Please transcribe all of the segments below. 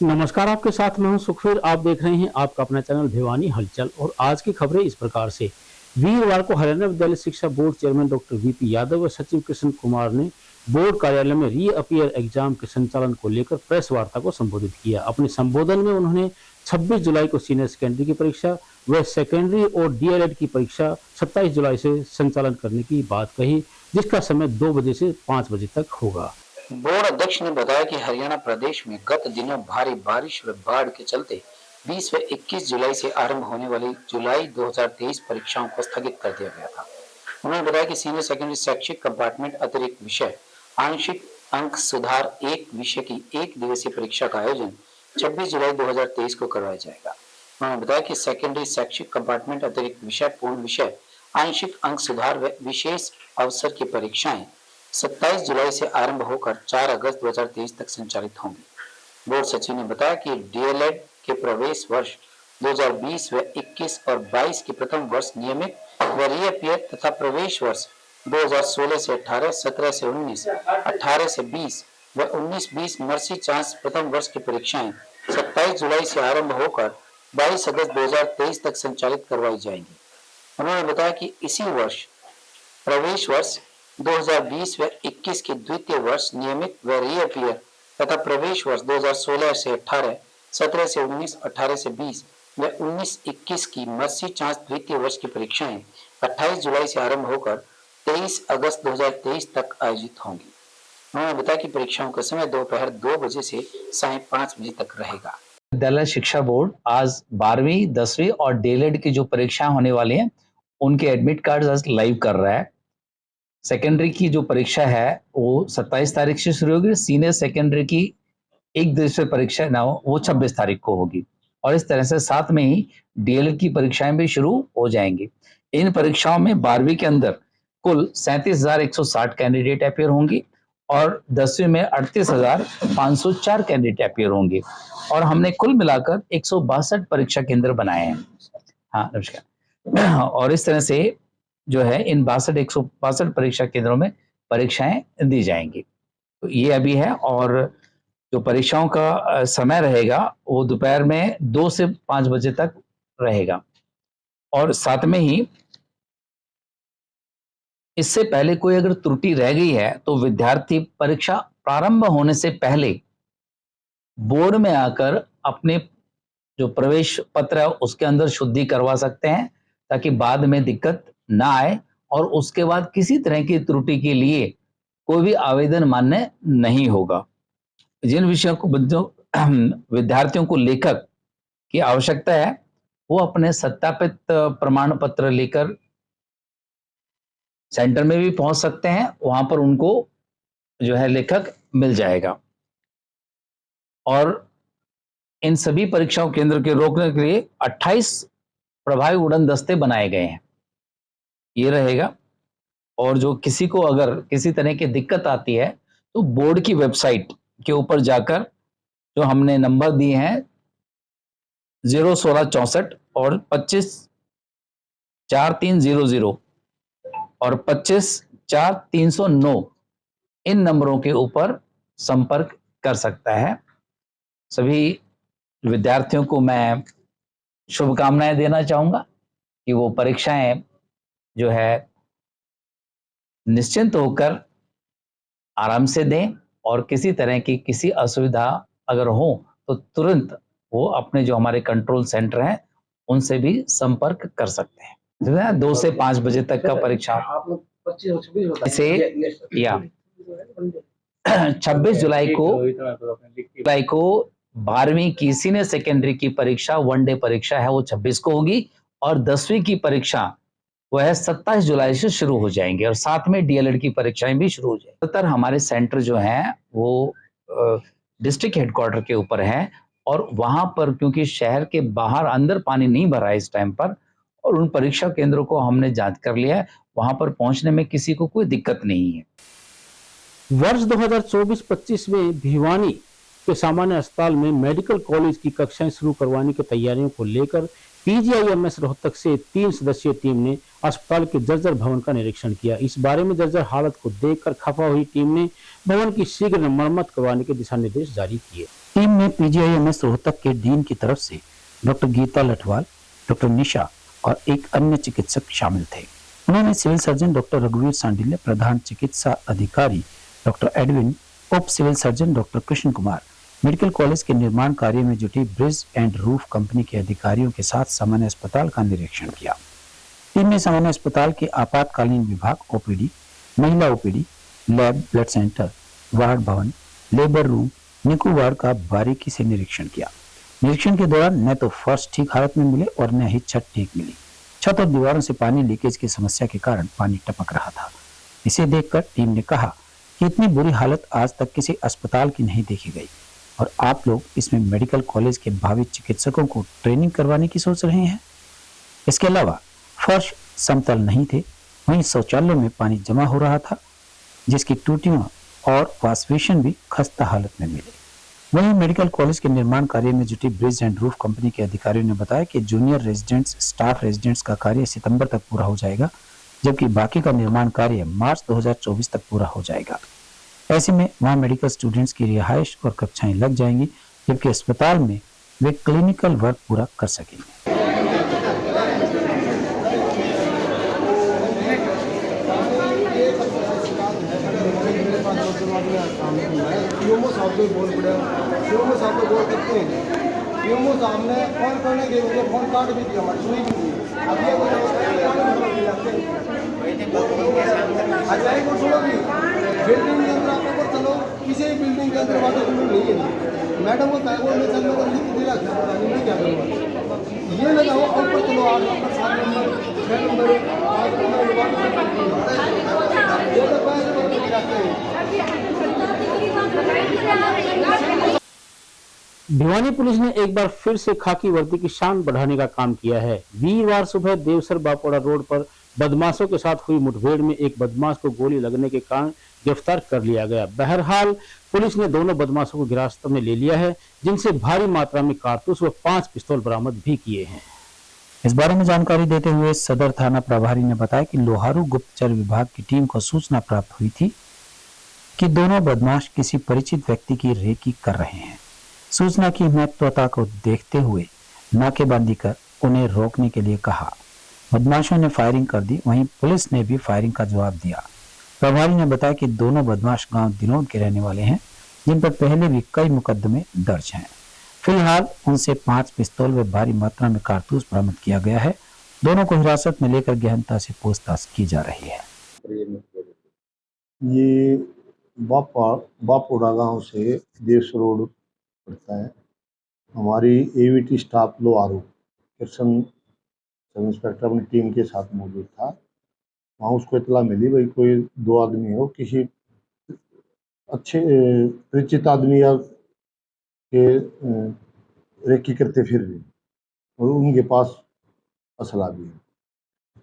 नमस्कार, आपके साथ मैं हूं सुखवीर। आप देख रहे हैं आपका अपना चैनल भिवानी हलचल। और आज की खबरें इस प्रकार से। वीरवार को हरियाणा विद्यालय शिक्षा board chairman doctor VP Yadav व सचिव कृष्ण कुमार ने बोर्ड कार्यालय में रीअपियर एग्जाम के संचालन को लेकर प्रेस वार्ता को संबोधित किया। अपने संबोधन में उन्होंने 26 जुलाई को सीनियर सेकेंडरी की परीक्षा व सेकेंडरी और डीएलएड की परीक्षा 27 जुलाई से संचालन करने की बात कही, जिसका समय 2 बजे से 5 बजे तक होगा। बोर्ड अध्यक्ष ने बताया कि हरियाणा प्रदेश में गत दिनों भारी बारिश व बाढ़ के चलते 20 व 21 जुलाई से आरंभ होने वाली जुलाई 2023 परीक्षाओं को स्थगित कर दिया गया था। उन्होंने बताया कि सीनियर सेकेंडरी शैक्षिक कंपार्टमेंट अतिरिक्त विषय आंशिक अंक सुधार एक विषय की 1 दिवसीय परीक्षा का आयोजन 26 जुलाई 2023 को करवाया जाएगा। उन्होंने बताया कि सेकेंडरी शैक्षिक कंपार्टमेंट अतिरिक्त विषय पूर्ण विषय आंशिक अंक सुधार व विशेष अवसर की परीक्षाएं 27 जुलाई से आरंभ होकर 4 अगस्त 2023 तक संचालित होंगी। बोर्ड सचिव ने बताया कि डीएलएड के प्रवेश वर्ष 2020 व 21 और 22 के प्रथम वर्ष नियमित व रीअपियर तथा प्रवेश वर्ष 2016 से 18, 17 से 19, 18 से 20 व 19-20 मर्सी चांस प्रथम वर्ष की परीक्षाएं 27 जुलाई से आरंभ होकर 22 अगस्त 2023 तक संचालित करवाई जाएंगी। उन्होंने बताया कि इसी वर्ष प्रवेश वर्ष 2020 व 21 के द्वितीय वर्ष नियमित व रीअपियर तथा प्रवेश वर्ष 2016 से 18, 17 से 19, 18 से 20 व 19-21 की मर्सी चांस द्वितीय वर्ष की परीक्षाएं 28 जुलाई से आरंभ होकर 23 अगस्त 2023 तक आयोजित होंगी। उन्होंने बताया कि परीक्षाओं का समय दोपहर 2 बजे से साढ़े 5 बजे तक रहेगा। विद्यालय शिक्षा बोर्ड आज 12वीं, 10वीं और डीएलएड की जो परीक्षाएं होने वाली हैं उनके एडमिट कार्ड आज लाइव कर रहा है। सेकेंडरी की जो परीक्षा है वो 27 तारीख से शुरू होगी। सीनियर सेकेंडरी की 1 दिवसीय परीक्षा ना वो 26 तारीख को होगी और इस तरह से साथ में ही डीएलएड की परीक्षाएं भी शुरू हो जाएंगी। इन परीक्षाओं में 12वीं के अंदर कुल 37,160 कैंडिडेट अपियर होंगी और 10वीं में 38,504 कैंडिडेट अपियर होंगे और हमने कुल मिलाकर 162 परीक्षा केंद्र बनाए हैं। हाँ, नमस्कार। और इस तरह से जो है इन 162 परीक्षा केंद्रों में परीक्षाएं दी जाएंगी। तो ये अभी है और जो परीक्षाओं का समय रहेगा वो दोपहर में 2 से 5 बजे तक रहेगा। और साथ में ही इससे पहले कोई अगर त्रुटि रह गई है तो विद्यार्थी परीक्षा प्रारंभ होने से पहले बोर्ड में आकर अपने जो प्रवेश पत्र है उसके अंदर शुद्धि करवा सकते हैं ताकि बाद में दिक्कत ना आए और उसके बाद किसी तरह की त्रुटि के लिए कोई भी आवेदन मान्य नहीं होगा। जिन विषयों को विद्यार्थियों को लेखक की आवश्यकता है वो अपने सत्यापित प्रमाण पत्र लेकर सेंटर में भी पहुंच सकते हैं, वहां पर उनको जो है लेखक मिल जाएगा। और इन सभी परीक्षाओं केंद्र के रोकने के लिए 28 प्रभावी उड़न दस्ते बनाए गए हैं। ये रहेगा और जो किसी को अगर किसी तरह की दिक्कत आती है तो बोर्ड की वेबसाइट के ऊपर जाकर जो हमने नंबर दिए हैं 01664 और 254300 और 254309 इन नंबरों के ऊपर संपर्क कर सकता है। सभी विद्यार्थियों को मैं शुभकामनाएं देना चाहूंगा कि वो परीक्षाएं जो है निश्चिंत होकर आराम से दें और किसी तरह की किसी असुविधा अगर हो तो तुरंत वो अपने जो हमारे कंट्रोल सेंटर हैं उनसे भी संपर्क कर सकते हैं। 2 से 5 बजे तक का परीक्षा से या 26 जुलाई को 12वीं की सीनियर सेकेंडरी की परीक्षा 1 डे परीक्षा है वो 26 को होगी और 10वीं की परीक्षा वह 27 जुलाई से शुरू हो जाएंगे और साथ में डीएलएड की परीक्षाएं भी शुरू हो जाएंगी। ज्यादातर हमारे सेंटर जो हैं वो डिस्ट्रिक्ट हेडक्वार्टर के ऊपर हैं और वहां पर क्योंकि शहर के बाहर अंदर पानी नहीं भरा है इस टाइम पर और उन परीक्षा केंद्रों को हमने जांच कर लिया है, वहां पर पहुंचने में किसी को कोई दिक्कत नहीं है। वर्ष 2024-25 में भिवानी के सामान्य अस्पताल में मेडिकल कॉलेज की कक्षाएं शुरू करवाने की तैयारियों को लेकर पीजीआईएमएस रोहतक से 3 सदस्यीय टीम ने अस्पताल के जर्जर भवन का निरीक्षण किया। इस बारे में जर्जर हालत को देखकर खफा हुई टीम ने भवन की शीघ्र मरम्मत करवाने के दिशा निर्देश जारी किए। टीम में पीजीआईएमएस रोहतक के डीन की तरफ से डॉक्टर गीता लठवाल, डॉक्टर निशा और एक अन्य चिकित्सक शामिल थे। उन्होंने सिविल सर्जन डॉक्टर रघुवीर सांडिल्य, प्रधान चिकित्सा अधिकारी डॉक्टर एडविन, उप civil surgeon doctor Krishna Kumar, medical college के निर्माण कार्य में जुटी ब्रिज एंड रूफ कंपनी के अधिकारियों के साथ सामान्य अस्पताल का निरीक्षण किया। टीम ने सामान्य अस्पताल के आपातकालीन विभाग ओपीडी, महिला OPD, lab, blood centre, ward भवन, लेबर रूम, निकू वार्ड का बारीकी से निरीक्षण किया। निरीक्षण के दौरान न तो फर्श ठीक हालत में मिले और न ही छत ठीक मिली। छत और दीवारों से पानी लीकेज की समस्या के कारण पानी टपक रहा था। इसे देखकर टीम ने कहा कि इतनी बुरी हालत आज तक किसी अस्पताल की नहीं देखी गई और आप लोग इसमें मेडिकल कॉलेज के भावी चिकित्सकों को ट्रेनिंग करवाने की सोच रहे हैं। इसके अलावा फर्श समतल नहीं थे, वहीं शौचालयों में पानी जमा हो रहा था, जिसकी टूटियां और वॉश बेसिन भी खस्ता हालत में मिले। वहीं मेडिकल कॉलेज के निर्माण कार्य में जुटी ब्रिज एंड रूफ कंपनी के अधिकारियों ने बताया कि जूनियर रेजिडेंट्स, स्टाफ रेजिडेंट्स का कार्य सितंबर तक पूरा हो जाएगा, जबकि बाकी का निर्माण कार्य मार्च 2024 तक पूरा हो जाएगा। ऐसे में वहां मेडिकल स्टूडेंट्स की रिहाइश और कक्षाएं लग जाएंगी, जबकि अस्पताल में वे क्लिनिकल वर्क पूरा कर सकेंगे। पीएमओ साहब को बोल पड़ा, पीएमओ साहब को बोल करते हैं, पीएमओ साहब ने फोन करने के लिए फोन काट भी दिया, हमारी सुनी भी दी। अब ये अजाई को छोड़ोगी बिल्डिंग के अंदर आपको चलो, किसी भी बिल्डिंग के अंदर वाटर कूलर नहीं है। मैडम को तैयार में चलने को लिख दिया, नहीं क्या करूँगा ये लगा हो ऊपर चलो 8 नंबर 7 नंबर 6 नंबर 5 नंबर ये तो पैसे जाते हैं। भिवानी पुलिस ने एक बार फिर से खाकी वर्दी की शान बढ़ाने का काम किया है। वीरवार सुबह देवसर बापोड़ा रोड पर बदमाशों के साथ हुई मुठभेड़ में एक बदमाश को गोली लगने के कारण गिरफ्तार कर लिया गया। बहरहाल पुलिस ने दोनों बदमाशों को हिरासत में ले लिया है, जिनसे भारी मात्रा में कारतूस व 5 पिस्तौल बरामद भी किए हैं। इस बारे में जानकारी देते हुए सदर थाना प्रभारी ने बताया कि लोहारू गुप्तचर विभाग की टीम को सूचना प्राप्त हुई थी कि दोनों बदमाश किसी परिचित व्यक्ति की रेकी कर रहे हैं। सूचना की महत्वता को देखते हुए नाकेबंदी कर उन्हें रोकने के लिए कहा। बदमाशों ने फायरिंग कर दी, वहीं पुलिस ने भी फायरिंग का जवाब दिया। प्रभारी ने बताया कि दोनों बदमाश गांव दिनोद के रहने वाले हैं, जिन पर पहले भी कई मुकदमे दर्ज हैं। फिलहाल उनसे 5 पिस्तौल व भारी मात्रा में कारतूस बरामद किया गया है। दोनों को हिरासत में लेकर गहनता से पूछताछ की जा रही है। ये बापोड़ा गांव से देश रोड पड़ता है। हमारी AVT staff Loharu Krishna sub inspector अपनी टीम के साथ मौजूद था। वहाँ उसको इतला मिली भाई कोई 2 आदमी हो किसी अच्छे परिचित आदमी या के रेकी करते फिर रहे और उनके पास असला भी है।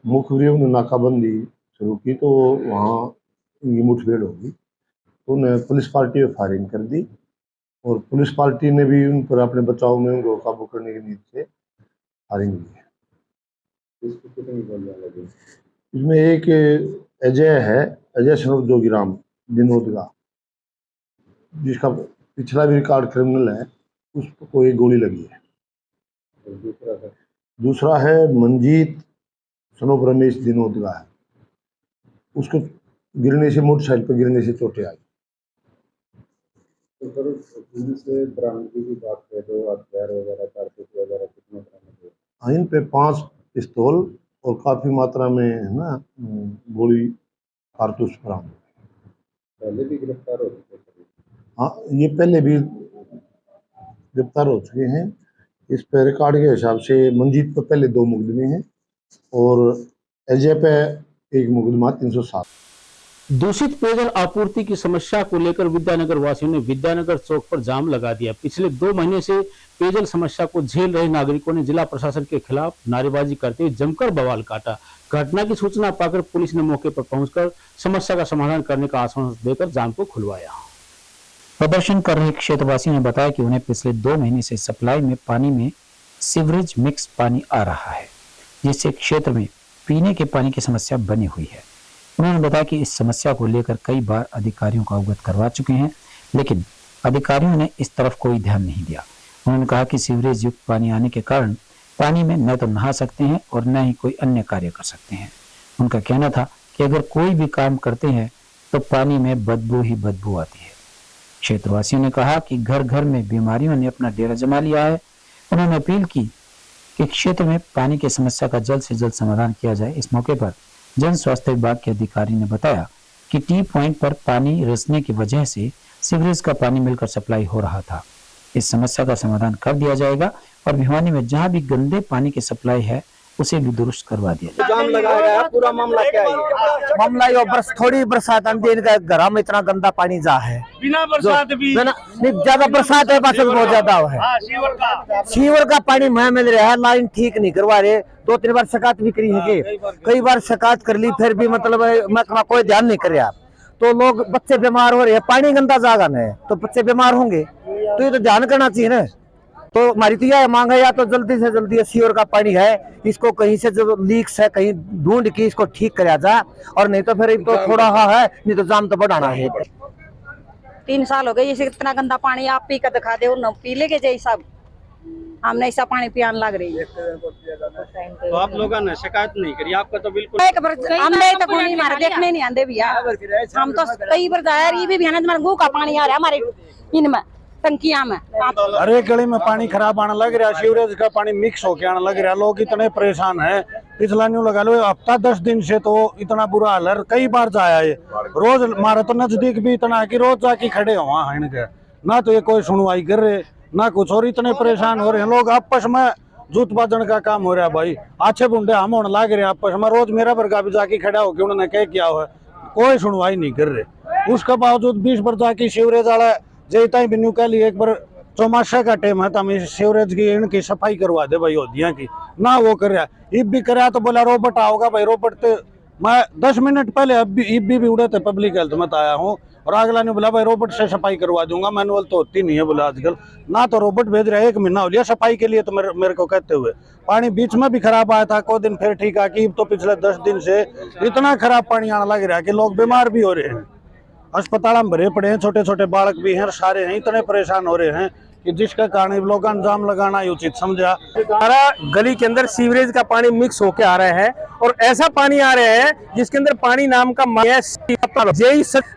मुखबिर ने नाकाबंदी शुरू की तो वहाँ इनकी मुठभेड़ होगी, तो उन्हें पुलिस पार्टी में फायरिंग कर दी और पुलिस पार्टी ने भी उन पर अपने बचाव में उनको काबू करने की नीयत से फायरिंग की है। इसमें एक अजय है, अजय सनोफ जोगीराम दिनोद का, जिसका पिछला भी रिकॉर्ड क्रिमिनल है, उसको एक गोली लगी है। दूसरा है मंजीत सनोफ रमेश दिनोद का है, उसको गिरने से मोटरसाइकिल पर गिरने से चोटें आई। तो सर पुलिस से बरामदगी की बात करें तो हथियार वगैरह कारतूस वगैरह कितने बरामद हुए? इन पे 5 पिस्तौल और काफ़ी मात्रा में है ना गोली कारतूस बरामद। पहले भी गिरफ्तार हो चुके थे? हाँ, ये पहले भी गिरफ्तार हो चुके हैं। इस पे रिकॉर्ड के हिसाब से मंजीत पर पहले 2 मुकदमे हैं और अजय पे एक मुकदमा 307। दूषित पेयजल आपूर्ति की समस्या को लेकर विद्यानगर वासियों ने विद्यानगर चौक पर जाम लगा दिया। पिछले 2 महीने से पेयजल समस्या को झेल रहे नागरिकों ने जिला प्रशासन के खिलाफ नारेबाजी करते हुए जमकर बवाल काटा। घटना की सूचना पाकर पुलिस ने मौके पर पहुंचकर समस्या का समाधान करने का आश्वासन देकर जाम को खुलवाया। प्रदर्शन कर रहे क्षेत्रवासियों ने बताया कि उन्हें पिछले 2 महीने से सप्लाई में पानी में सीवरेज मिक्स पानी आ रहा है, जिससे क्षेत्र में पीने के पानी की समस्या बनी हुई है। उन्होंने बताया कि इस समस्या को लेकर कई बार अधिकारियों को अवगत करवा चुके हैं, लेकिन अधिकारियों ने इस तरफ कोई ध्यान नहीं दिया। उन्होंने कहा कि सीवरेज युक्त पानी आने के कारण पानी में न तो नहा सकते हैं और न ही कोई अन्य कार्य कर सकते हैं। उनका कहना था कि अगर कोई भी काम करते हैं तो पानी में बदबू ही बदबू आती है। क्षेत्रवासियों ने कहा कि घर घर में बीमारियों ने अपना डेरा जमा लिया है। उन्होंने अपील की कि क्षेत्र में पानी की समस्या का जल्द से जल्द समाधान किया जाए। इस मौके पर जन स्वास्थ्य विभाग के अधिकारी ने बताया कि टी पॉइंट पर पानी रिसने की वजह से सीवरेज का पानी मिलकर सप्लाई हो रहा था। इस समस्या का समाधान कर दिया जाएगा और भिवानी में जहां भी गंदे पानी की सप्लाई है उसे भी दुरुस्त करवा दिया जाएगा। जाम लगाया गया है। पूरा मामला क्या है? मामला ये थोड़ी बरसात आंधी का घर में इतना गंदा पानी जा है, बिना बरसात भी नहीं, ज्यादा बरसात है बस बहुत ज्यादा है। सीवर का पानी मैं मिल रहा है, लाइन ठीक नहीं करवा रहे। 2-3 बार शिकायत भी करी है, कई बार शिकायत कर ली, फिर भी मतलब मैं कोई ध्यान नहीं कर रहा। तो लोग बच्चे बीमार हो रहे हैं, पानी गंदा जागन है तो बच्चे बीमार होंगे, तो ये तो ध्यान करना चाहिए ना। तो हमारी तो यह मांग है या तो जल्दी से जल्दी सीवर का पानी है इसको कहीं से जो लीक्स है कहीं ढूंढ के इसको ठीक कराया जाए, और नहीं तो फिर तो थोड़ा है, नहीं तो जाम तो बढ़ाना है। 3 साल हो गए जैसे इतना गंदा पानी आप पी कर दिखा दे, न पी लेके जैसा हमने ऐसा पानी पियान लग रही है। तो आप लोगों ने शिकायत नहीं करी? आपका तो बिल्कुल हमने तो कोई हमारे देखने नहीं आते भैया। हम तो कई बार जाया, ये भी हमारे गू का पानी आ रहा है हमारे इनमें टंकिया में। अरे गली में पानी खराब आने लग रहा, सीवरेज का पानी मिक्स होके आने लग रहा, लोग इतने परेशान हैं। पिछला न्यू लगा लो हफ्ता 10 दिन से तो इतना बुरा हाल है, कई बार जाया ये, रोज हमारा तो नजदीक भी इतना है कि रोज जाके खड़े हो वहाँ इनके, ना तो ये कोई सुनवाई कर रहे ना कुछ, और इतने परेशान हो रहे हैं लोग। आपस में जूत बाजन का काम हो रहा है भाई, अच्छे बुंडे हम होने लग रहे आपस में। रोज मेरा वर्गा भी जाके खड़ा होके उन्होंने क्या किया हुआ, कोई सुनवाई नहीं कर रहे। उसके बावजूद 20 बार जाके सीवरेज वाला जैता ही बिन्यू कह लिए एक बार चौमासा का टाइम है तो हम सीवरेज की इनकी सफाई करवा दे भाई होदिया की, ना वो कर रहा। इब भी कराया तो बोला रोबोट आओगा भाई, रोबोट तो मैं 10 मिनट पहले अब भी उड़े थे पब्लिक हेल्थ में आया हूँ, और अगला ने बोला भाई रोबोट से सफाई करवा दूंगा, मैनुअल तो होती नहीं है बोला आजकल, ना तो रोबोट भेज रहा है। 1 महीना हो लिया सफाई के लिए तो मेरे को कहते हुए। पानी बीच में भी खराब आया था, कोई दिन फिर ठीक आ कि तो पिछले 10 दिन से इतना खराब पानी आने लग रहा है कि लोग बीमार भी हो रहे हैं, अस्पताल में भरे पड़े हैं, छोटे छोटे बालक भी हैं, सारे हैं इतने परेशान हो रहे हैं कि जिसका कारण लोगों ने जाम लगाना ही उचित समझा। हमारा गली के अंदर सीवरेज का पानी मिक्स होके आ रहा है, और ऐसा पानी आ रहा है जिसके अंदर पानी नाम का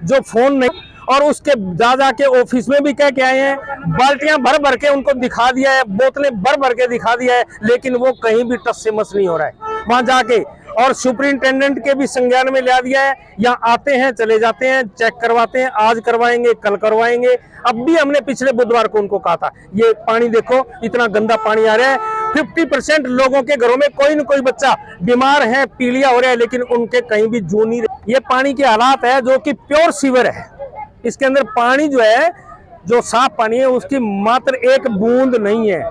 जो फोन नहीं, और उसके जा के ऑफिस में भी कह के आए हैं, बाल्टियां भर भर के उनको दिखा दिया है, बोतलें भर भर के दिखा दिया है, लेकिन वो कहीं भी टस से मस नहीं हो रहा है वहां जाके। और सुपरिंटेंडेंट के भी संज्ञान में लिया दिया है, यहाँ आते हैं चले जाते हैं, चेक करवाते हैं, आज करवाएंगे कल करवाएंगे। अब भी हमने पिछले बुधवार को उनको कहा था ये पानी देखो इतना गंदा पानी आ रहा है, 50% लोगों के घरों में कोई न कोई बच्चा बीमार है, पीलिया हो रहा है, लेकिन उनके कहीं भी जू नहीं रहे। ये पानी के हालात है जो कि प्योर सीवर है, इसके अंदर पानी जो है जो साफ पानी है उसकी मात्र एक बूंद नहीं है,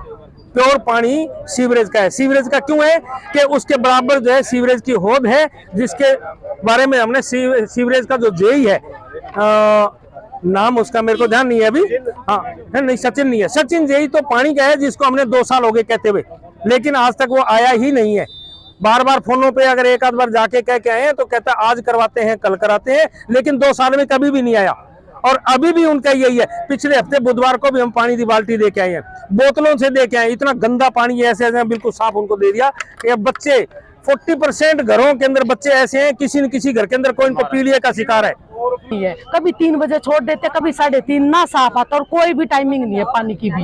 प्योर पानी सीवरेज का है। सीवरेज का क्यों है कि उसके बराबर जो है सीवरेज की हौद है, जिसके बारे में हमने सीवरेज का जो जेई है, नाम उसका मेरे को ध्यान नहीं है अभी, हाँ नहीं सचिन नहीं है, सचिन जेई तो पानी का है जिसको हमने 2 साल हो गए कहते हुए, लेकिन आज तक वो आया ही नहीं है। बार बार फोनों पे अगर एक आध बार जाके कह के आए हैं तो कहता है आज करवाते हैं कल कराते हैं, लेकिन 2 साल में कभी भी नहीं आया। और अभी भी उनका यही है। पिछले हफ्ते बुधवार को भी हम पानी की बाल्टी दे के आए हैं, बोतलों से दे के आए, इतना गंदा पानी ऐसे ऐसे बिल्कुल साफ उनको दे दिया कि अब बच्चे 40% घरों के अंदर बच्चे ऐसे हैं, किसी न किसी घर के अंदर कोई इनको पीलिया का शिकार है। कभी 3 बजे छोड़ देते, कभी 3:30 ना साफ आता, और कोई भी टाइमिंग नहीं है पानी की भी।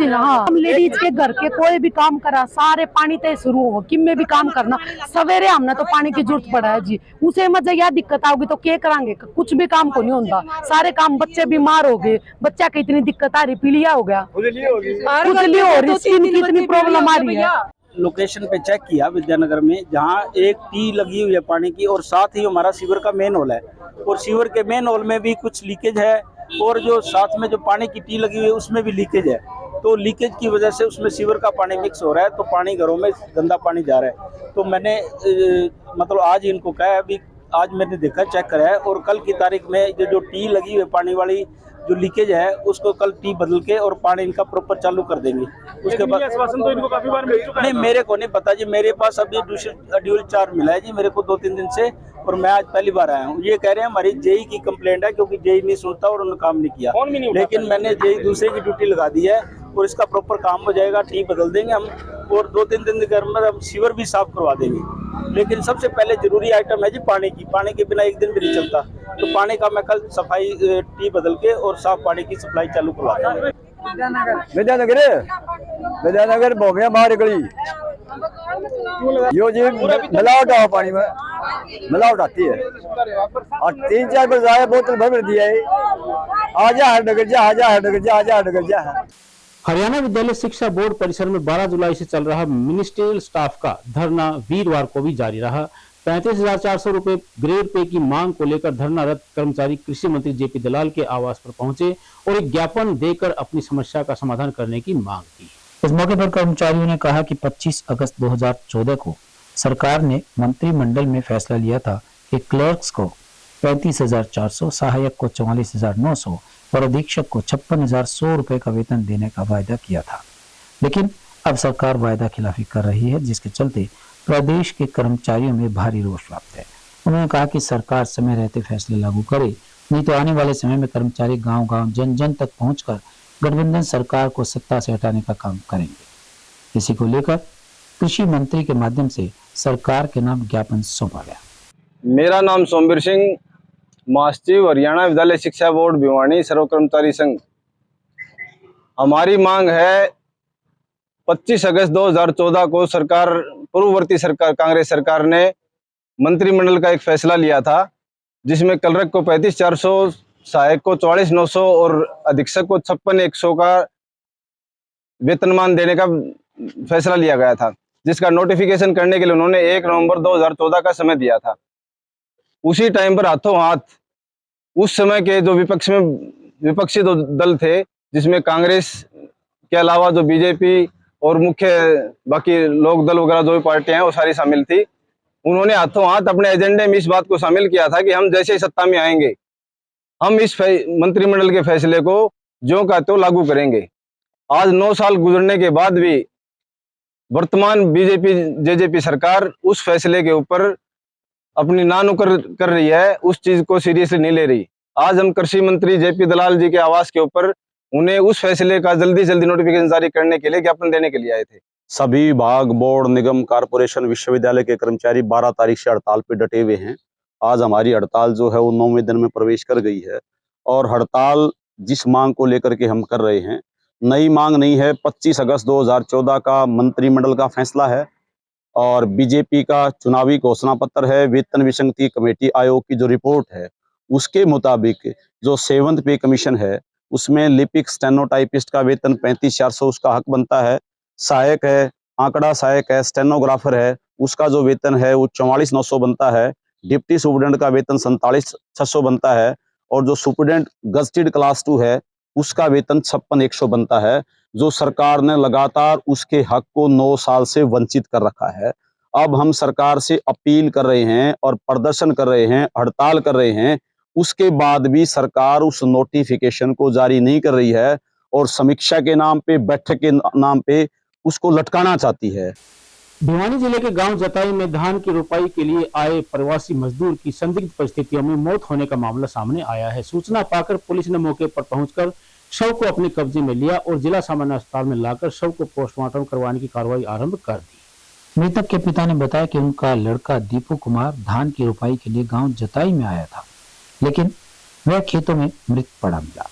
हाँ, लेडीज के घर के कोई भी काम करा सारे पानी तय शुरू हो, किम में भी काम करना सवेरे हमने तो पानी की जरूरत पड़ा है जी। उसे मजा यह दिक्कत आओगी तो क्या करांगे, कुछ भी काम को नहीं होता, सारे काम, बच्चे बीमार हो गए, बच्चा की इतनी दिक्कत आ रही, पीलिया हो गया, खुजली हो रही, स्किन की इतनी प्रॉब्लम आ रही है। लोकेशन पे चेक किया विद्यानगर में, जहाँ एक टी लगी हुई है पानी की, और साथ ही हमारा सीवर का मेन होल है, और सीवर के मेन होल में भी कुछ लीकेज है, और जो साथ में जो पानी की टी लगी हुई है उसमें भी लीकेज है। तो लीकेज की वजह से उसमें सीवर का पानी मिक्स हो रहा है, तो पानी घरों में गंदा पानी जा रहा है। तो मैंने मतलब आज इनको कहा है, अभी आज मैंने देखा चेक करा है, और कल की तारीख में जो टी लगी हुई है पानी वाली जो लीकेज है उसको कल टी बदल के और पानी इनका प्रॉपर चालू कर देंगे। उसके बाद आश्वासन तो इनको काफी बार मिल चुका है। नहीं, मेरे को नहीं पता जी, मेरे पास अभी ड्यूल चार्ज मिला है जी मेरे को 2-3 दिन से, और मैं आज पहली बार आया हूँ। ये कह रहे हैं हमारी जेई की कंप्लेंट है, क्योंकि जेई नहीं सुनता और उन्होंने काम नहीं किया। लेकिन मैंने जेई दूसरे की ड्यूटी लगा दी है और इसका प्रॉपर काम हो जाएगा, ठीक बदल देंगे हम, और 2-3 दिन के अंदर हम सीवर भी साफ करवा देंगे। लेकिन सबसे पहले जरूरी आइटम है जी पानी की। पानी के बिना एक दिन भी नहीं चलता, तो पानी का मैं कल सफाई टी बदल के और साफ पानी की सप्लाई चालू करवा दूंगा। विद्यानगर भोमिया बाहर गली यो जी मिलावट है, पानी में मिलावट आती है और 3-4 बार जाए बोतल भर दिया है, आजा हरनगर जा, आजा हरनगर जा, आजा हरनगर जा। हरियाणा विद्यालय शिक्षा बोर्ड परिसर में 12 जुलाई से चल रहा मिनिस्ट्रियल स्टाफ का धरना वीरवार को भी जारी रहा। 35,400 रुपए ग्रेड पे की मांग को लेकर धरनारत कर्मचारी कृषि मंत्री जेपी दलाल के आवास पर पहुंचे और एक ज्ञापन देकर अपनी समस्या का समाधान करने की मांग की। इस मौके पर कर्मचारियों ने कहा कि 25 अगस्त 2014 को सरकार ने मंत्रिमंडल में फैसला लिया था कि क्लर्क्स को 35,400, सहायक को 44,900 और अधीक्षक को 56,100 रुपए का वेतन देने का वायदा किया था। लेकिन अब सरकार वायदा खिलाफी कर रही है, जिसके चलते प्रदेश के कर्मचारियों में भारी रोष व्याप्त है। उन्होंने कहा कि सरकार समय रहते फैसले लागू करे, नहीं तो आने वाले समय में कर्मचारी गांव-गांव, जन-जन तक पहुंचकर गठबंधन सरकार को सत्ता से हटाने का काम करेंगे। इसी को लेकर कृषि मंत्री के माध्यम से सरकार के नाम ज्ञापन सौंपा गया। मेरा नाम सोमवीर सिंह, महासचिव हरियाणा विद्यालय शिक्षा बोर्ड भिवानी सर्व कर्मचारी संघ। हमारी मांग है 25 अगस्त 2014 को सरकार, पूर्ववर्ती सरकार कांग्रेस सरकार ने मंत्रिमंडल का एक फैसला लिया था, जिसमें क्लर्क को 35,400, सहायक को 44,900 और अधीक्षक को 56,100 का वेतनमान देने का फैसला लिया गया था, जिसका नोटिफिकेशन करने के लिए उन्होंने 1 नवंबर 2014 का समय दिया था। उसी टाइम पर हाथों हाथ उस समय के जो विपक्षी दल थे, जिसमें कांग्रेस के अलावा जो बीजेपी और मुख्य बाकी लोक दल वगैरह जो भी पार्टियां हैं वो सारी शामिल थी, उन्होंने हाथों हाथ अपने एजेंडे में इस बात को शामिल किया था कि हम जैसे ही सत्ता में आएंगे हम इस मंत्रिमंडल के फैसले को ज्यों का त्यों लागू करेंगे। आज 9 साल गुजरने के बाद भी वर्तमान बीजेपी जेजेपी सरकार उस फैसले के ऊपर अपनी नानुकर कर रही है, उस चीज को सीरियसली नहीं ले रही। आज हम कृषि मंत्री जेपी दलाल जी के आवास के ऊपर उन्हें उस फैसले का जल्दी नोटिफिकेशन जारी करने के लिए ज्ञापन देने के लिए आए थे। सभी विभाग, बोर्ड, निगम, कारपोरेशन, विश्वविद्यालय के कर्मचारी 12 तारीख से हड़ताल पे डटे हुए हैं। आज हमारी हड़ताल जो है वो 9वें दिन में प्रवेश कर गई है और हड़ताल जिस मांग को लेकर के हम कर रहे हैं, नई मांग नहीं है। 25 अगस्त 2014 का मंत्रिमंडल का फैसला है और बीजेपी का चुनावी घोषणा पत्र है। वेतन विसंगति कमेटी आयोग की जो रिपोर्ट है उसके मुताबिक जो 7th पे कमीशन है उसमें लिपिक स्टेनोटाइपिस्ट का वेतन 35,400 उसका हक बनता है। सहायक है, आंकड़ा सहायक है, स्टेनोग्राफर है, उसका जो वेतन है वो 44,900 बनता है। डिप्टी सुपरिटेंडेंट का वेतन 47,600 बनता है और जो सुपरिटेंडेंट गजटेड क्लास 2 है उसका वेतन 56,100 बनता है। जो सरकार ने लगातार उसके हक को 9 साल से वंचित कर रखा है। अब हम सरकार से अपील कर रहे हैं और प्रदर्शन कर रहे हैं, हड़ताल कर रहे हैं, उसके बाद भी सरकार उस नोटिफिकेशन को जारी नहीं कर रही है और समीक्षा के नाम पे, बैठक के नाम पे उसको लटकाना चाहती है। भिवानी जिले के गांव जताई में धान की रोपाई के लिए आए प्रवासी मजदूर की संदिग्ध परिस्थितियों में मौत होने का मामला सामने आया है। सूचना पाकर पुलिस ने मौके पर पहुंचकर शव को अपने कब्जे में लिया और जिला सामान्य अस्पताल में लाकर शव को पोस्टमार्टम करवाने की कार्रवाई आरंभ कर दी। मृतक के पिता ने बताया कि उनका लड़का दीपू कुमार धान की रोपाई के लिए गांव जताई में आया था, लेकिन वह खेतों में मृत पड़ा मिला।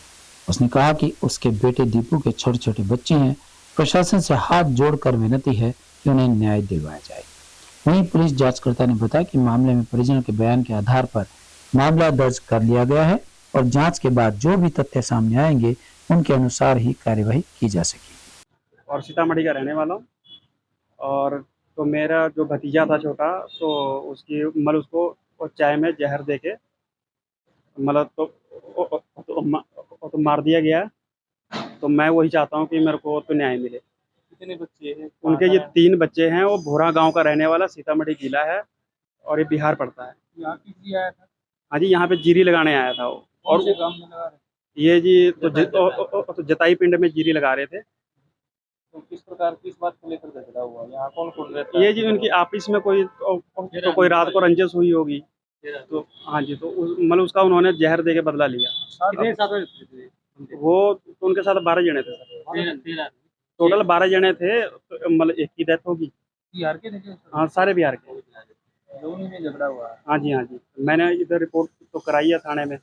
उसने कहा कि उसके बेटे दीपू के छोटे छोटे बच्चे हैं। प्रशासन से हाथ जोड़कर विनती है कि उन्हें न्याय दिलवाया जाए। वहीं पुलिस जांचकर्ता ने बताया कि मामले में परिजनों के बयान के आधार पर मामला दर्ज कर लिया गया है और जांच के बाद जो भी तथ्य सामने आएंगे उनके अनुसार ही कार्यवाही की जा सकेगी। और सीतामढ़ी का रहने वाला हूँ और तो मेरा जो भतीजा था छोटा, तो उसकी मतलब उसको चाय में जहर दे के मतलब तो मार दिया गया। तो मैं वही चाहता हूँ कि मेरे को तो न्याय मिले। कितने बच्चे हैं उनके? ये 3 बच्चे हैं। वो भोरा गांव का रहने वाला, सीतामढ़ी जिला है और ये बिहार पड़ता है। यहाँ किस लिए आया था? हाँ जी, यहाँ पे जीरी लगाने आया था वो। और गांव में लगा रहे? ये जी तो जताई पिंड में जीरी लगा रहे थे। तो किस प्रकार, किस बात को लेकर झगड़ा हुआ? यहाँ कौन रहता है? ये जी उनकी आपस में कोई रात को रंजिश हुई होगी तो हाँ जी, तो मतलब उसका उन्होंने जहर दे के बदला लिया। कितने साथ में वो तो उनके साथ 12 जने थे सर, टोटल 12 जने थे। तो मतलब एक की डेथ होगी। बिहार के थे? हाँ, सारे बिहार के। दोनों में झगड़ा हुआ है। हाँ जी, हाँ जी, मैंने इधर रिपोर्ट तो कराई है थाने में,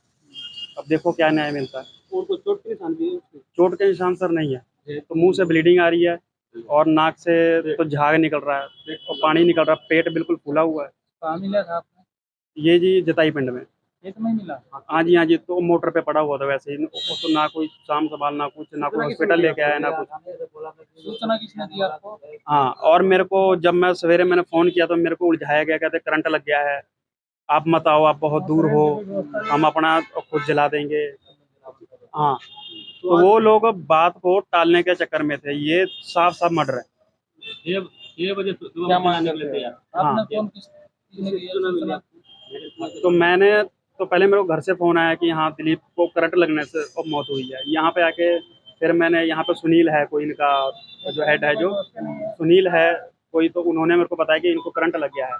अब देखो क्या न्याय मिलता है। उनको चोट के निशान भी है उसके? चोट के निशान सर नहीं है, तो मुंह से ब्लीडिंग आ रही है और नाक से तो झाग निकल रहा है और पानी निकल रहा है, पेट बिल्कुल फूला हुआ है। कहाँ मिला था आपने? ये जी जताई पिंड में। खेत में मिला? हाँ जी, हाँ जी, तो मोटर पे पड़ा हुआ था वैसे ही, तो ना कोई साम संभाल, ना कुछ, ना कोई हॉस्पिटल लेके आया, ना कुछ। सूचना किसने दी आपको? हाँ, और मेरे को जब मैं सवेरे मैंने फ़ोन किया तो मेरे को उलझाया गया, कहते करंट लग गया है, आप मत आओ, आप बहुत दूर हो, हम अपना खुद जला देंगे। हाँ, तो वो लोग बात को टालने के चक्कर में थे, ये साफ साफ मर्डर है। ये वजह क्या मांग करते थे यार? आपने फोन किसने किया? तो मैंने तो पहले मेरे को घर से फ़ोन आया कि हाँ दिलीप को करंट लगने से अब मौत हुई है। यहाँ पे आके फिर मैंने यहाँ पे सुनील है कोई, इनका जो हेड है, जो सुनील है कोई, तो उन्होंने मेरे को बताया कि इनको करंट लग गया है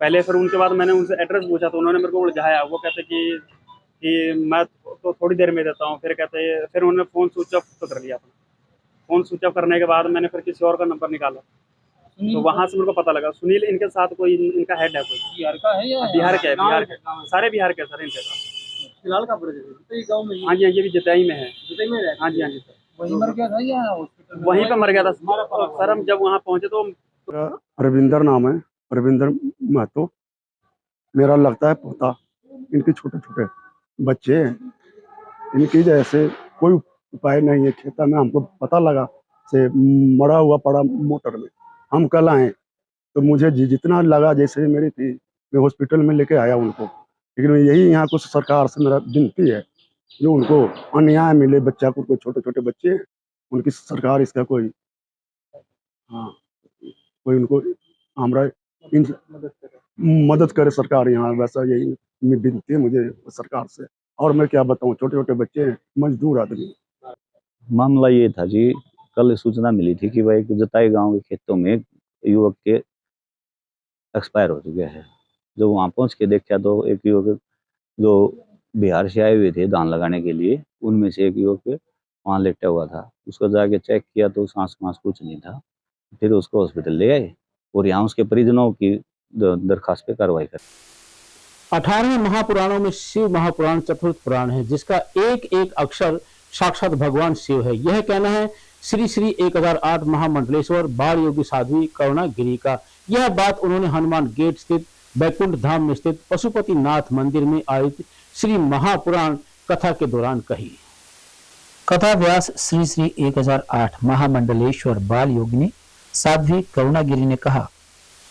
पहले। फिर उनके बाद मैंने उनसे एड्रेस पूछा तो उन्होंने मेरे को उलझाया। वो कहते कि मैं तो थोड़ी देर में देता हूँ। फिर कहते, फिर उन्होंने फ़ोन स्विच ऑफ तो कर लिया अपना। फ़ोन स्विच ऑफ करने के बाद मैंने फिर किसी और का नंबर निकाला, तो वहाँ से मेरे को पता लगा सुनील इनके साथ कोई, इनका हेड है कोई। बिहार का है या बिहार के है, बिहार के, सारे बिहार के सर इनके साथ। फिलहाल का गाँव में? हाँ जी, हाँ, ये भी जताई में है। जताई में? हाँ जी, हाँ जी सर, वहीं मर गया था या हॉस्पिटल? वहीं पे मर गया था सर। हम जब वहाँ पहुँचे तो रविंदर नाम है, रविंदर महतो। मेरा लगता है पोता। इनके छोटे छोटे बच्चे हैं, इनकी जैसे कोई उपाय नहीं है। खेता में हमको पता लगा से मरा हुआ पड़ा मोटर में। हम कल आए तो मुझे जितना लगा जैसे मेरी थी, मैं हॉस्पिटल में लेके आया उनको। लेकिन यही यहाँ कुछ सरकार से मेरा विनती है जो उनको अन्याय मिले, बच्चा को, कोई छोटे छोटे बच्चे हैं, उनकी सरकार इसका कोई, हाँ, कोई उनको हमारा मदद करे सरकार यहाँ। वैसा यही विनती है मुझे सरकार से। और मैं क्या बताऊँ, छोटे छोटे बच्चे हैं, मजदूर आदमी। मामला ये था जी, कल सूचना मिली थी कि भाई जताई गांव के खेतों में एक युवक के एक्सपायर हो चुके हैं। जब वहां पहुंच के देखा तो एक युवक जो बिहार से आए हुए थे धान लगाने के लिए, उनमें से एक युवक वहां लेटा हुआ था। उसको जाके चेक किया तो सांस वांस कुछ नहीं था। फिर उसको हॉस्पिटल ले आए और यहाँ उसके परिजनों की दरखास्त पे कार्रवाई कर। 18वें महापुराणों में शिव महापुराण चतुर्थ पुराण है, जिसका एक एक अक्षर साक्षात भगवान शिव है। यह कहना है श्री श्री 1008 महामंडलेश्वर बाल योगी साध्वी करुणागिरी का। यह बात उन्होंने हनुमान गेट स्थित बैकुंठ धाम में स्थित पशुपति नाथ मंदिर में आयोजित श्री महापुराण कथा के दौरान कही। कथा व्यास श्री श्री 1008 महामंडलेश्वर बाल योगिनी साध्वी करुणागिरी ने कहा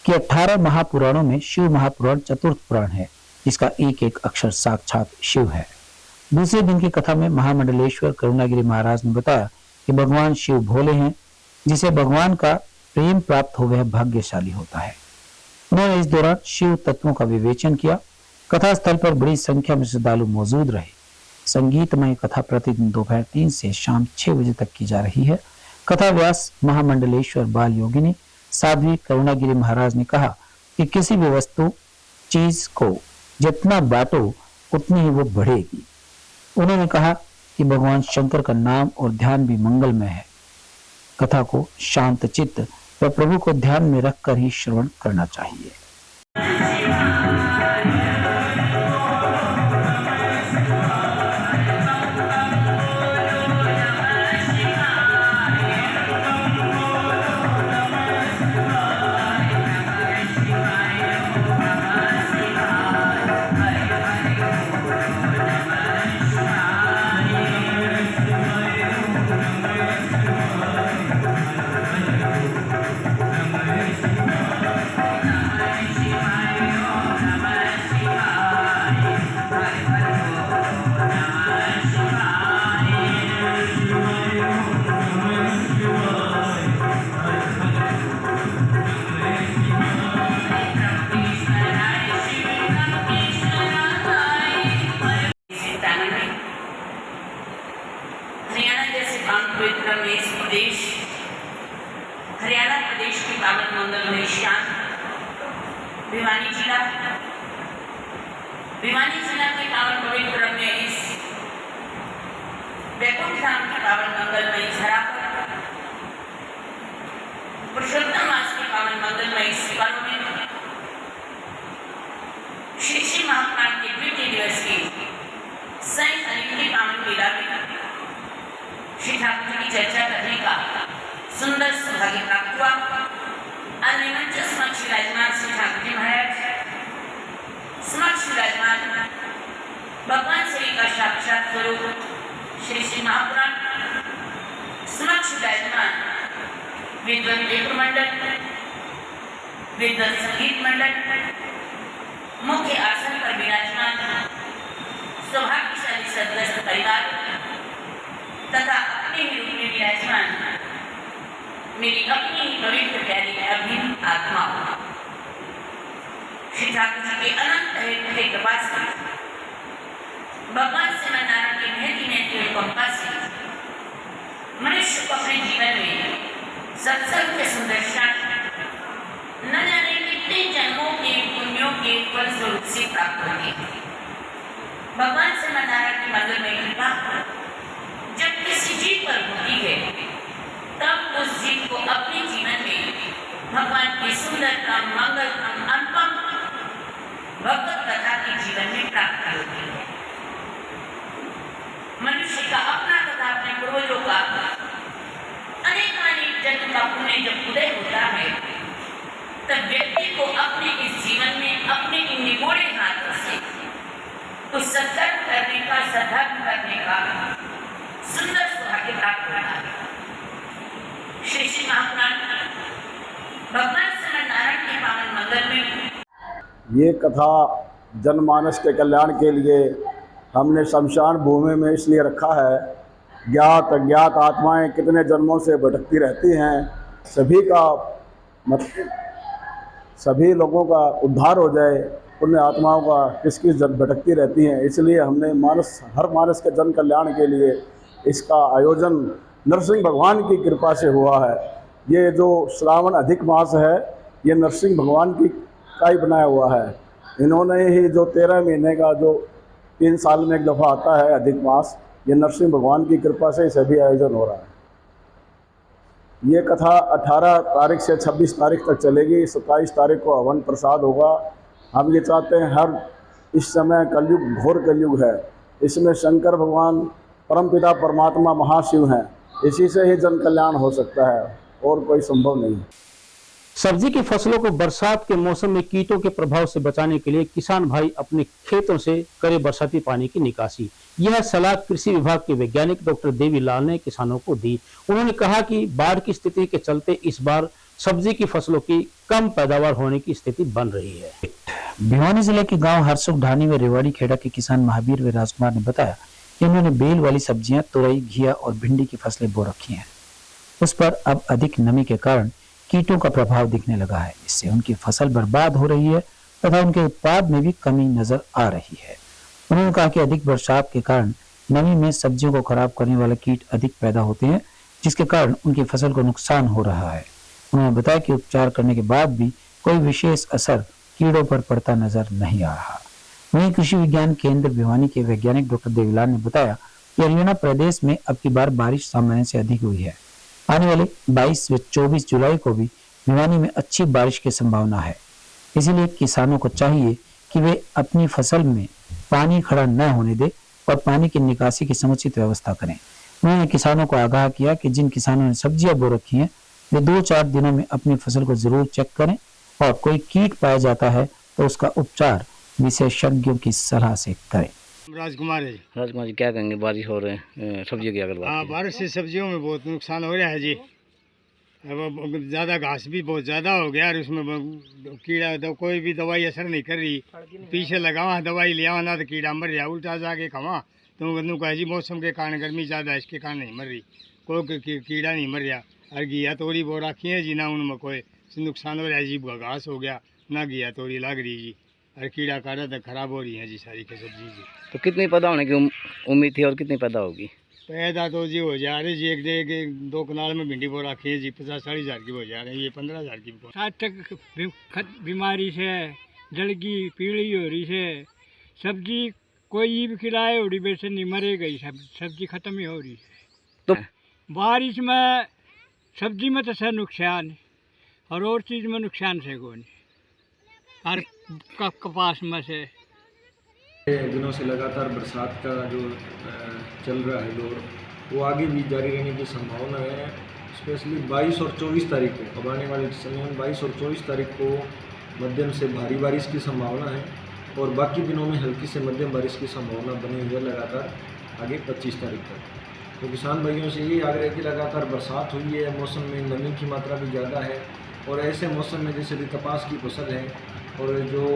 कि 18 महापुराणों में शिव महापुराण चतुर्थ पुराण है, जिसका एक एक अक्षर साक्षात शिव है। दूसरे दिन की कथा में महामंडलेश्वर करुणागिरी महाराज ने बताया कि भगवान शिव भोले हैं, जिसे भगवान का प्रेम प्राप्त हो वह भाग्यशाली होता है। उन्होंने इस दौरान शिव तत्वों का विवेचन किया। कथा स्थल पर बड़ी संख्या में श्रद्धालु मौजूद रहे। संगीतमय कथा प्रतिदिन दोपहर 3 से शाम 6 बजे तक की जा रही है। कथा व्यास महामंडलेश्वर बाल योगिनी साध्वी करुणागिरी महाराज ने कहा कि किसी भी वस्तु चीज को जितना बांटो उतनी ही वो बढ़ेगी। उन्होंने कहा कि भगवान शंकर का नाम और ध्यान भी मंगलमय है। कथा को शांत चित्त व प्रभु को ध्यान में रखकर ही श्रवण करना चाहिए। भिवानी जिला के पावन पवित्र में इस बैकुंठ धाम के पावन मंगलमयी धरा पर पुरुषोत्तम मास के पावन मंगलमयी शिवारों में श्री महाप्राण के द्वितीय दिवस की संयुक्त अनिल की पावन लीला में श्री ठाकुर जी की चर्चा करने का सुंदर सौभाग्य प्राप्त हुआ। अन्य मंच समक्ष विराजमान श्री ठाकुर जी महाराज, समक्ष विराजमान भगवान श्री का साक्षात स्वरूप श्री महापुराण, समक्ष विराजमान विद्वत लेखक मंडल, विद्वत संगीत मंडल, मुख्य आसन पर विराजमान सौभाग्यशाली सदस्य परिवार तथा अपने ही रूप में विराजमान मेरी अपनी ही पवित्र प्यारी अभिन्न आत्मा, श्री ठाकुर जी के अनंत कृपा से, भगवान श्री नारायण के महती महती कृपा से मनुष्य को अपने जीवन में सत्संग के सुंदर क्षण न जाने कितने जन्मों के पुण्यों के फल स्वरूप से प्राप्त होंगे। भगवान श्री नारायण के मंदिर में कृपा जब किसी जीव पर होती है तब उस जीव को अपने जीवन में भगवान की सुंदरतम मंगलतम अनुपम भगवत कथा के जीवन में प्राप्त होती है। मनुष्य का अपना तथा अपने पूर्वजों का अनेक जन्म का पुण्य जब उदय होता है तब व्यक्ति को अपने इस जीवन में अपने इन निगोड़े हाथों से कुछ सत्कर्म करने का, सद्धर्म करने का सुंदर सौभाग्य प्राप्त होता है। श्री श्री महापुराण भगवान श्री नारायण के पावन मंगल में ये कथा जनमानस के कल्याण के लिए हमने शमशान भूमि में इसलिए रखा है। ज्ञात अज्ञात आत्माएं कितने जन्मों से भटकती रहती हैं, सभी लोगों का उद्धार हो जाए, पुण्य आत्माओं का किस किस जन भटकती रहती हैं। इसलिए हमने हर मानस के जन कल्याण के लिए इसका आयोजन नरसिंह भगवान की कृपा से हुआ है। ये जो श्रावण अधिक मास है ये नरसिंह भगवान का ही बनाया हुआ है। इन्होंने ही जो 13 महीने का जो 3 साल में एक दफ़ा आता है अधिक मास, ये नरसिंह भगवान की कृपा से सभी आयोजन हो रहा है। ये कथा 18 तारीख से 26 तारीख तक चलेगी। 27 तारीख को हवन प्रसाद होगा। हम ये चाहते हैं, हर इस समय कलयुग घोर कलयुग है, इसमें शंकर भगवान परमपिता परमात्मा महाशिव हैं, इसी से ही जन कल्याण हो सकता है और कोई संभव नहीं। सब्जी की फसलों को बरसात के मौसम में कीटों के प्रभाव से बचाने के लिए किसान भाई अपने खेतों से करे बरसाती पानी की निकासी। यह सलाह कृषि विभाग के वैज्ञानिक डॉक्टर देवीलाल ने किसानों को दी। उन्होंने कहा कि बाढ़ की स्थिति के चलते इस बार सब्जी की फसलों की कम पैदावार होने की स्थिति बन रही है। भिवानी जिले के गांव हरसुख ढानी व रेवाड़ी खेड़ा के किसान महावीर व राजकुमार ने बताया कि उन्होंने बेल वाली सब्जियां, तुरई, घिया और भिंडी की फसलें बो रखी हैं। उस पर अब अधिक नमी के कारण कीटों का प्रभाव दिखने लगा है। इससे उनकी फसल बर्बाद हो रही है तथा उनके उत्पाद में भी कमी नजर आ रही है। उन्होंने कहा कि अधिक बरसात के कारण नमी में सब्जियों को खराब करने वाले कीट अधिक पैदा होते हैं, जिसके कारण उनकी फसल को नुकसान हो रहा है। उन्होंने बताया कि उपचार करने के बाद भी कोई विशेष असर कीड़ों पर पड़ता नजर नहीं आ रहा। वहीं कृषि विज्ञान केंद्र भिवानी के वैज्ञानिक डॉक्टर देवीलाल ने बताया कि हरियाणा प्रदेश में अब की बार बारिश सामान्य से अधिक हुई है। आने वाले 22 व 24 जुलाई को भी भिवानी में अच्छी बारिश की संभावना है। इसीलिए किसानों को चाहिए कि वे अपनी फसल में पानी खड़ा न होने दे और पानी की निकासी की समुचित व्यवस्था करें। उन्होंने किसानों को आगाह किया कि जिन किसानों ने सब्जियां बो रखी हैं वे 2-4 दिनों में अपनी फसल को जरूर चेक करें और कोई कीट पाया जाता है तो उसका उपचार विशेषज्ञों की सलाह से करें। राजकुमार है। राजकुमार जी, क्या कहेंगे, बारिश हो रहे हैं, सब्जियों की अगर बात बारिश से सब्जियों में बहुत नुकसान हो रहा है जी। अब ज़्यादा घास भी बहुत ज़्यादा हो गया और उसमें कीड़ा कोई भी दवाई असर नहीं कर रही। पीछे लगावा दवाई लिया ना तो कीड़ा मर रहा, उल्टा जाके खावा तो कह जी मौसम के कारण गर्मी ज़्यादा है इसके कारण नहीं मर रही, कोई कीड़ा नहीं मर रहा। और घिया तोरी बो रखी है जी, ना उनमें कोई नुकसान हो रहा है जी, घास हो गया ना घिया तोरी लग रही जी, और कीड़ा काटा तो खराब हो रही है जी सारी की सब्जी जी। तो कितनी पैदा होने की उम्मीद थी और कितनी पैदा होगी? पैदा तो जी हो जा रही जी, एक 2 कनाल में भिंडी बो रखी है जी, 50-60 हज़ार की हो जा रही है, ये 15 हज़ार की। 60 तक बीमारी से जल की पीली हो रही है, सब्जी कोई भी खिलाए उड़ी वैसे नहीं मरे गई, सब्जी खत्म ही हो रही तो बारिश में सब्जी में तो सर नुकसान है और चीज़ में नुकसान से को नहीं। हर कपास में से दिनों से लगातार बरसात का जो चल रहा है दौर वो आगे भी जारी रहने की संभावना है। स्पेशली 22 और 24 तारीख को, अब आने वाले समय में 22 और 24 तारीख को मध्यम से भारी बारिश की संभावना है और बाकी दिनों में हल्की से मध्यम बारिश की संभावना बनी हुई है लगातार आगे 25 तारीख तक। तो किसान भाइयों से ये आग्रह कि लगातार बरसात हुई है, मौसम में नमी की मात्रा भी ज़्यादा है और ऐसे मौसम में जैसे भी कपास की फसल है और जो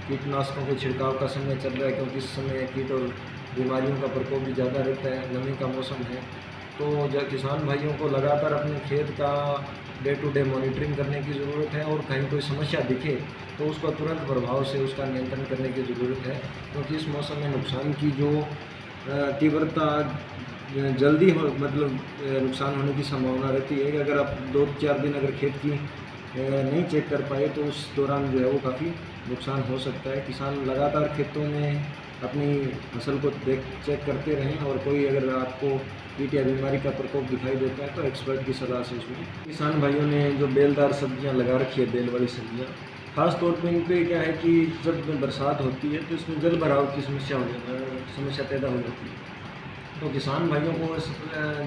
कीटनाशकों के छिड़काव का समय चल रहा है, क्योंकि इस समय कीट और बीमारियों का प्रकोप भी ज़्यादा रहता है, नमी का मौसम है, तो किसान भाइयों को लगातार अपने खेत का डे टू डे मॉनिटरिंग करने की ज़रूरत है और कहीं कोई समस्या दिखे तो उसको तुरंत प्रभाव से उसका नियंत्रण करने की ज़रूरत है, क्योंकि इस मौसम में नुकसान की जो तीव्रता जल्दी हो मतलब नुकसान होने की संभावना रहती है कि अगर आप 2-4 दिन अगर खेत की नहीं चेक कर पाए तो उस दौरान जो है वो काफ़ी नुकसान हो सकता है। किसान लगातार खेतों में अपनी फसल को चेक करते रहें और कोई अगर आपको कीट या बीमारी का प्रकोप दिखाई देता है तो एक्सपर्ट की सलाह से उसमें किसान भाइयों ने जो बेलदार सब्जियां लगा रखी है, बेल वाली सब्जियां, खास तौर पे इन पर क्या है कि जब बरसात होती है तो इसमें जल भराव की समस्या पैदा हो जाती है, तो किसान भाइयों को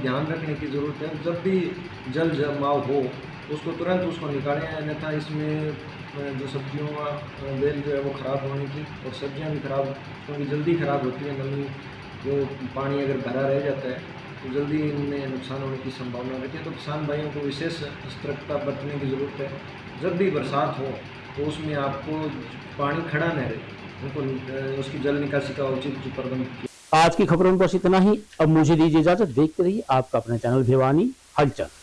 ध्यान रखने की ज़रूरत है। जब भी जल जमाव हो उसको तुरंत उसको निकालें, अन्यथा इसमें जो सब्जियों का बेल जो है वो ख़राब होने की और सब्जियां भी ख़राब क्योंकि जल्दी ख़राब होती है, नमी जो पानी अगर भरा रह जाता है तो जल्दी इनमें नुकसान होने की संभावना रहती है। तो किसान भाइयों को विशेष सतर्कता बरतने की ज़रूरत है। जब भी बरसात हो तो उसमें आपको पानी खड़ा न रहे, उनको उसकी जल निकासी का उचित प्रबंध। आज की खबरों में बस इतना ही। अब मुझे दीजिए इजाजत। देखते रहिए आपका अपना चैनल भिवानी हलचल।